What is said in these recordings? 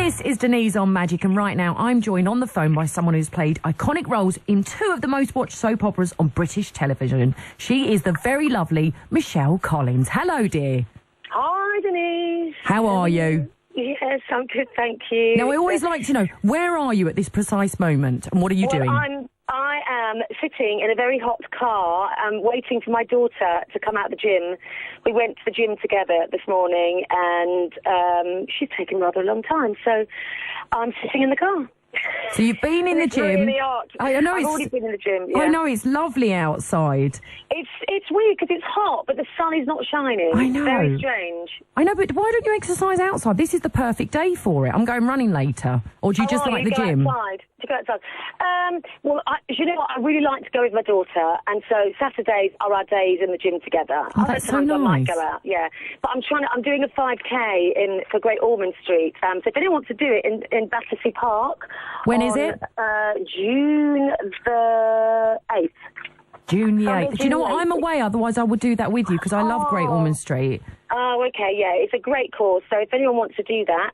This is Denise on Magic, and right now I'm joined on the phone by someone who's played iconic roles in two of the most watched soap operas on British television. She is the very lovely Michelle Collins. Hello, dear. Hi, Denise. How are you? Yes, I'm good, thank you. Now, I always like to know, where are you at this precise moment, and what are you doing? I am sitting in a very hot car, waiting for my daughter to come out of the gym. We went to the gym together this morning, and she's taken rather a long time, so I'm sitting in the car. So you've been in the gym. Really hot. I know I've already been in the gym. Yeah. I know it's lovely outside. It's weird because it's hot, but the sun is not shining. I know. It's very strange. I know, but why don't you exercise outside? This is the perfect day for it. I'm going running later. Or do you just like the gym? To go outside. Well, you know what? I really like to go with my daughter, and so Saturdays are our days in the gym together. Oh, that's so nice. I might go out, yeah. But I'm doing a 5K for Great Ormond Street. So if anyone wants to do it in Battersea Park. When is it? June the 8th. June the 8th. Do you know what? I'm away, otherwise I would do that with you, because I love Great Ormond Street. Oh, okay, yeah. It's a great course. So if anyone wants to do that,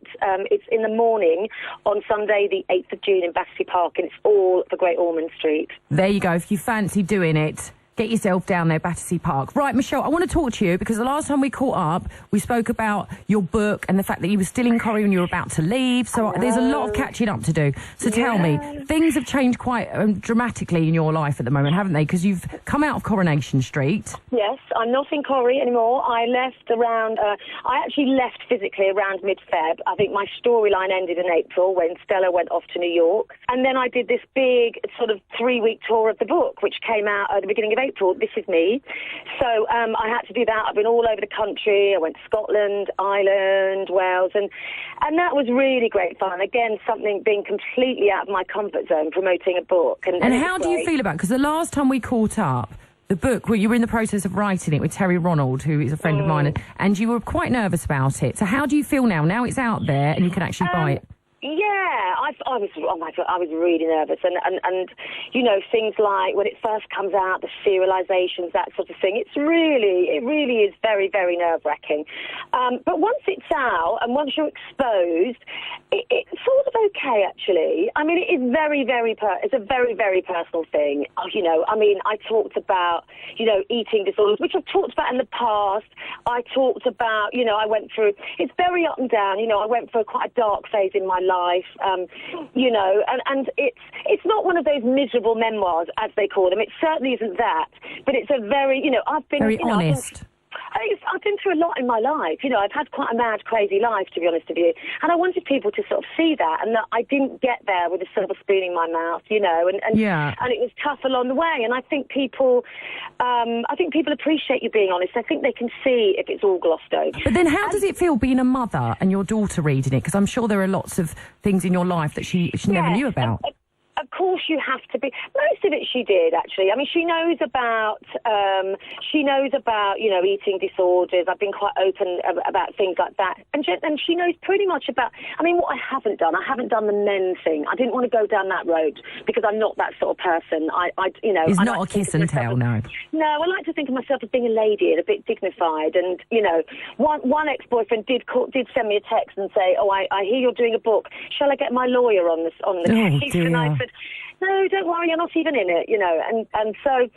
it's in the morning on Sunday, the 8th of June in Battersea Park, and it's all for Great Ormond Street. There you go. If you fancy doing it, get yourself down there, Battersea Park. Right, Michelle, I want to talk to you because the last time we caught up, we spoke about your book and the fact that you were still in Corrie when you were about to leave. So there's a lot of catching up to do. So tell me, things have changed quite dramatically in your life at the moment, haven't they? Because you've come out of Coronation Street. Yes, I'm not in Corrie anymore. I left around, I actually left physically around mid-Feb. I think my storyline ended in April when Stella went off to New York. And then I did this big sort of 3-week tour of the book, which came out at the beginning of April. This is me. So I had to do that. I've been all over the country. I went to Scotland, Ireland, Wales, and that was really great fun. Again, something being completely out of my comfort zone, promoting a book. And how do you feel about it? Because the last time we caught up, the book, well, you were in the process of writing it with Terry Ronald, who is a friend of mine, and you were quite nervous about it. So how do you feel now? Now it's out there and you can actually buy it. Yeah, I was, oh my God, I was really nervous. And you know, things like when it first comes out, the serializations, that sort of thing, it really is very, very nerve-wracking. But once it's out and once you're exposed, it's sort of okay, actually. I mean, it is it's a very, very personal thing. You know, I mean, I talked about, you know, eating disorders, which I've talked about in the past. I talked about, you know, I went through, it's very up and down. You know, I went through quite a dark phase in my life, you know, and it's not one of those miserable memoirs, as they call them. It certainly isn't that, but it's a very, you know, I've been... Very honest. I've been through a lot in my life. You know, I've had quite a mad, crazy life, to be honest with you. And I wanted people to sort of see that, and that I didn't get there with a silver spoon in my mouth, you know, and it was tough along the way. And I think people appreciate you being honest. I think they can see if it's all glossed over. But then how does it feel being a mother and your daughter reading it? Because I'm sure there are lots of things in your life that she never knew about. Of course you have to be. Most of it she did, actually. I mean, she knows about, you know, eating disorders. I've been quite open about things like that. And she knows pretty much about, I mean, what I haven't done the men thing. I didn't want to go down that road because I'm not that sort of person. You know. It's not like a kiss and tell, no. No, I like to think of myself as being a lady and a bit dignified. And, you know, one ex-boyfriend did send me a text and say, oh, I hear you're doing a book. Shall I get my lawyer on the case? Dear. And I said, no, don't worry, you're not even in it, you know. And so...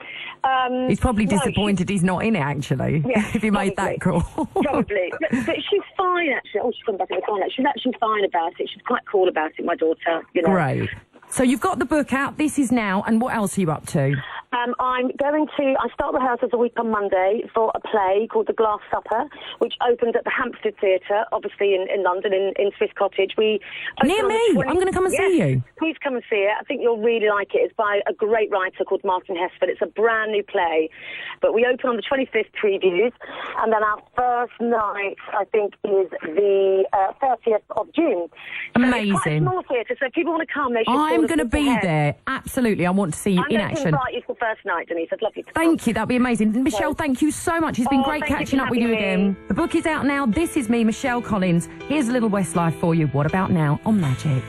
he's probably disappointed he's not in it, actually, if he made that call. Probably. But she's fine, actually. Oh, she's gone back in the corner. She's actually fine about it. She's quite cool about it, my daughter, you know. Great. So you've got the book out. This is now. And what else are you up to? I start rehearsals a week on Monday for a play called The Glass Supper, which opened at the Hampstead Theatre, obviously in London, in Swiss Cottage. Near me. I'm going to come and see you. Please come and see it. I think you'll really like it. It's by a great writer called Martin Hesford. It's a brand new play. But we open on the 25th previews, and then our first night, I think, is the 30th of June. Amazing. So it's quite a small theatre, so if people want to come, they should I'm going to be there. Absolutely. I want to see you in action. I'm going to invite you for first night, Denise. I'd love you to come. Thank you. That'd be amazing. Michelle, thank you so much. It's been great catching up with you again. The book is out now. This is me, Michelle Collins. Here's a little Westlife for you. What about now on Magic?